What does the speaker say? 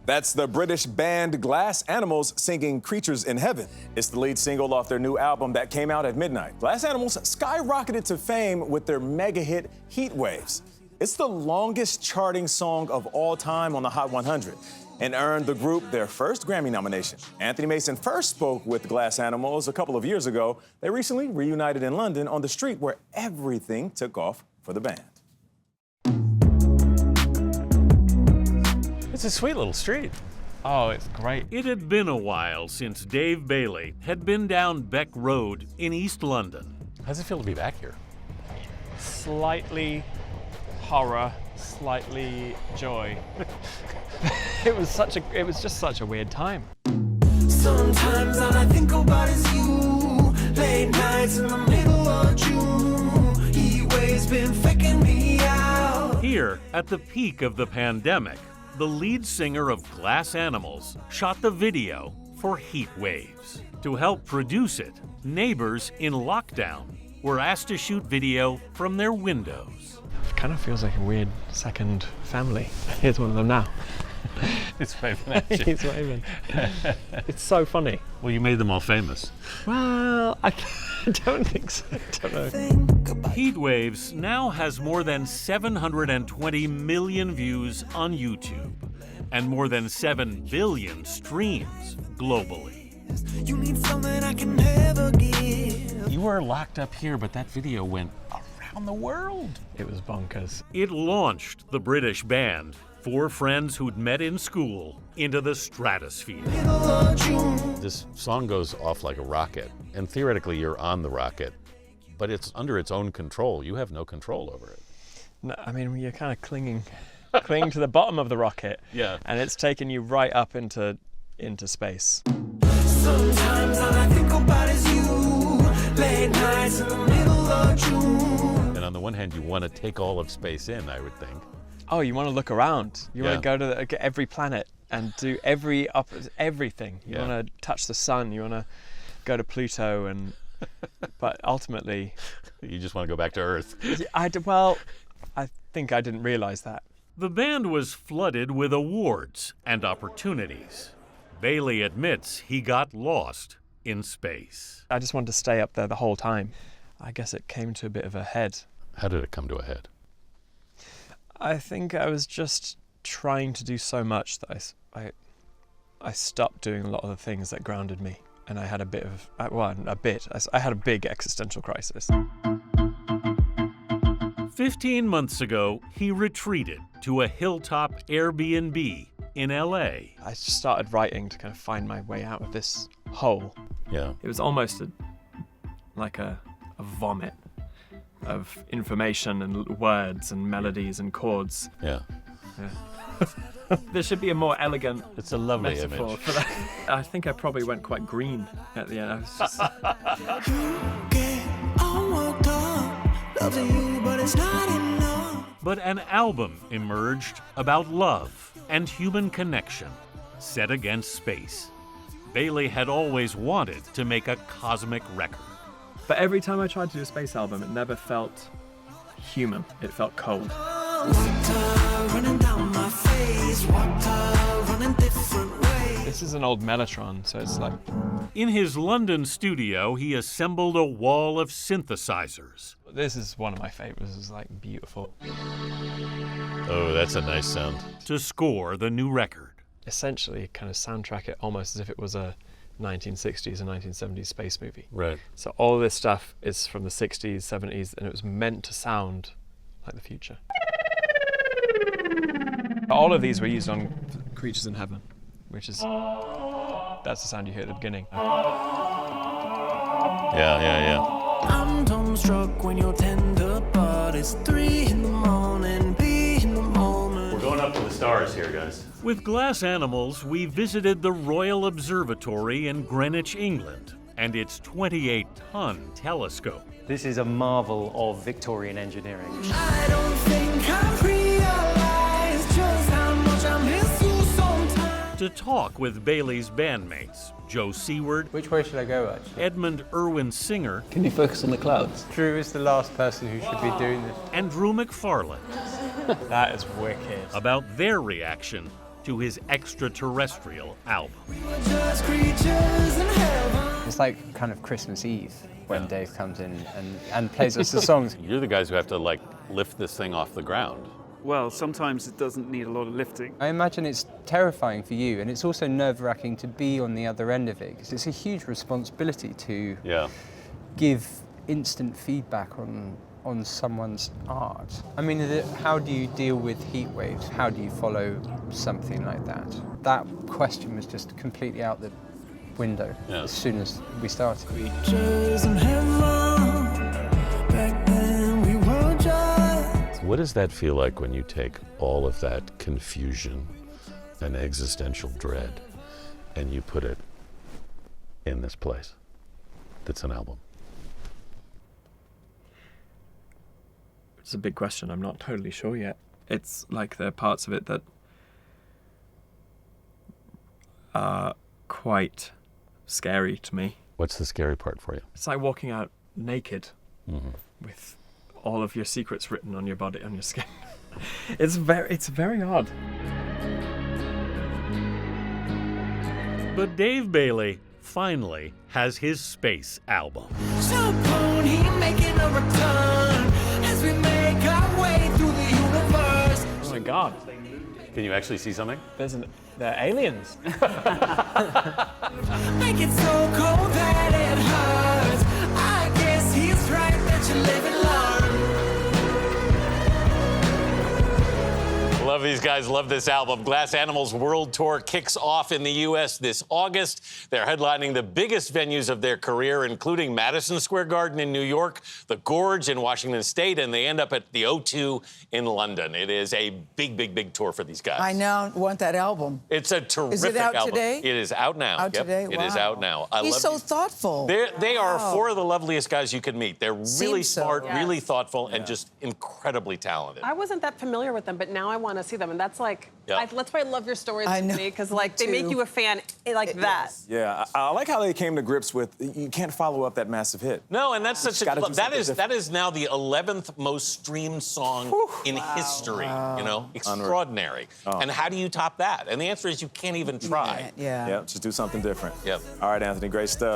That's the British band Glass Animals singing Creatures in Heaven. It's the lead single off their new album that came out at midnight. Glass Animals skyrocketed to fame with their mega hit Heat Waves. It's the longest charting song of all time on the Hot 100 and earned the group their first Grammy nomination. Anthony Mason first spoke with Glass Animals a couple of years ago. They recently reunited in London on the street where everything took off for the band. It's a sweet little street. Oh, it's great. It had been a while since Dave Bailey had been down Beck Road in East London. How does it feel to be back here? Slightly horror, slightly joy. It was just such a weird time. Sometimes all I think about is you. Late nights in the middle of June. Heat waves been faking me out. Here, at the peak of the pandemic, the lead singer of Glass Animals shot the video for Heat Waves. To help produce it, neighbors in lockdown were asked to shoot video from their windows. It kind of feels like a weird second family. Here's one of them now. It's waving at you. He's waving. It's so funny. Well, you made them all famous. Well, I don't think so. I don't know. Heat Waves now has more than 720 million views on YouTube and more than 7 billion streams globally. You need something I can never give. You were locked up here, but that video went around the world. It was bonkers. It launched the British band, 4 friends who'd met in school, into the stratosphere. This song goes off like a rocket, and theoretically you're on the rocket, but it's under its own control. You have no control over it. No, I mean, you're kind of clinging to the bottom of the rocket. Yeah. And it's taking you right up into space. Sometimes all I think about is you. Late nights in the middle of June. And on the one hand, you want to take all of space in, I would think. Oh, you want to look around. You want to go to every planet and do everything. You want to touch the sun. You want to go to Pluto, but ultimately, you just want to go back to Earth. I think I didn't realize that. The band was flooded with awards and opportunities. Bailey admits he got lost in space. I just wanted to stay up there the whole time. I guess it came to a bit of a head. How did it come to a head? I think I was just trying to do so much that I stopped doing a lot of the things that grounded me, and I had I had a big existential crisis. 15 months ago, he retreated to a hilltop Airbnb in LA. I just started writing to kind of find my way out of this hole. Yeah. It was almost like a vomit of information and words and melodies and chords. Yeah. There should be a more elegant It's a lovely metaphor image. for that. I think I probably went quite green at the end. I was just... But an album emerged about love and human connection, set against space. Bailey had always wanted to make a cosmic record. But every time I tried to do a space album, it never felt human. It felt cold. This is an old Mellotron, so it's like... In his London studio, he assembled a wall of synthesizers. This is one of my favorites. It's like beautiful. Oh, that's a nice sound. To score the new record. Essentially, kind of soundtrack it almost as if it was a 1960s and 1970s space movie. Right. So all this stuff is from the 60s, 70s, and it was meant to sound like the future. All of these were used on Creatures in Heaven, which is, that's the sound you hear at the beginning. Yeah. I'm dumbstruck when you're tender, but it's 3 in the morning, be in the moment. We're going up to the stars here, guys. With Glass Animals, we visited the Royal Observatory in Greenwich, England, and its 28-ton telescope. This is a marvel of Victorian engineering. I don't think I realized just how much I miss you sometimes. To talk with Bailey's bandmates, Joe Seward, Which way should I go, actually? Edmund Irwin Singer, Can you focus on the clouds? Drew is the last person who should be doing this. and Drew McFarlane That is wicked. about their reaction to his extraterrestrial album. Just creatures in heaven. It's like kind of Christmas Eve when Dave comes in and plays us the songs. You're the guys who have to like lift this thing off the ground. Well, sometimes it doesn't need a lot of lifting. I imagine it's terrifying for you, and it's also nerve-wracking to be on the other end of it, because it's a huge responsibility to give instant feedback on someone's art. I mean, how do you deal with heat waves? How do you follow something like that? That question was just completely out the window as soon as we started. Creatures in heaven. Back then we were just. What does that feel like when you take all of that confusion and existential dread and you put it in this place that's an album? It's a big question. I'm not totally sure yet. It's like there are parts of it that are quite scary to me. What's the scary part for you? It's like walking out naked with all of your secrets written on your body, on your skin. It's very odd. But Dave Bailey finally has his space album. So pony making a return as we make our way through the universe. Oh my God. Can you actually see something? They're aliens. Make it so cold that it hurts. I guess he's right that you live and learn. Love these guys, love this album. Glass Animals World Tour kicks off in the U.S. this August. They're headlining the biggest venues of their career, including Madison Square Garden in New York, the Gorge in Washington State, and they end up at the O2 in London. It is a big, big, big tour for these guys. I now want that album. It's a terrific album. Is it out today? It is out now. Out today? It is out now. He's so thoughtful. They are four of the loveliest guys you could meet. They're really smart, really thoughtful, and just incredibly talented. I wasn't that familiar with them, but now I want to see them, and that's like, that's why I love your stories I with know, me, because like they make you a fan like that. Yeah, I like how they came to grips with you can't follow up that massive hit. No, and that's such gotta do that something is now the 11th most streamed song in history. You know, extraordinary. And how do you top that? And the answer is you can't even try. Yeah. Yeah, just do something different. Yep. All right, Anthony, great stuff.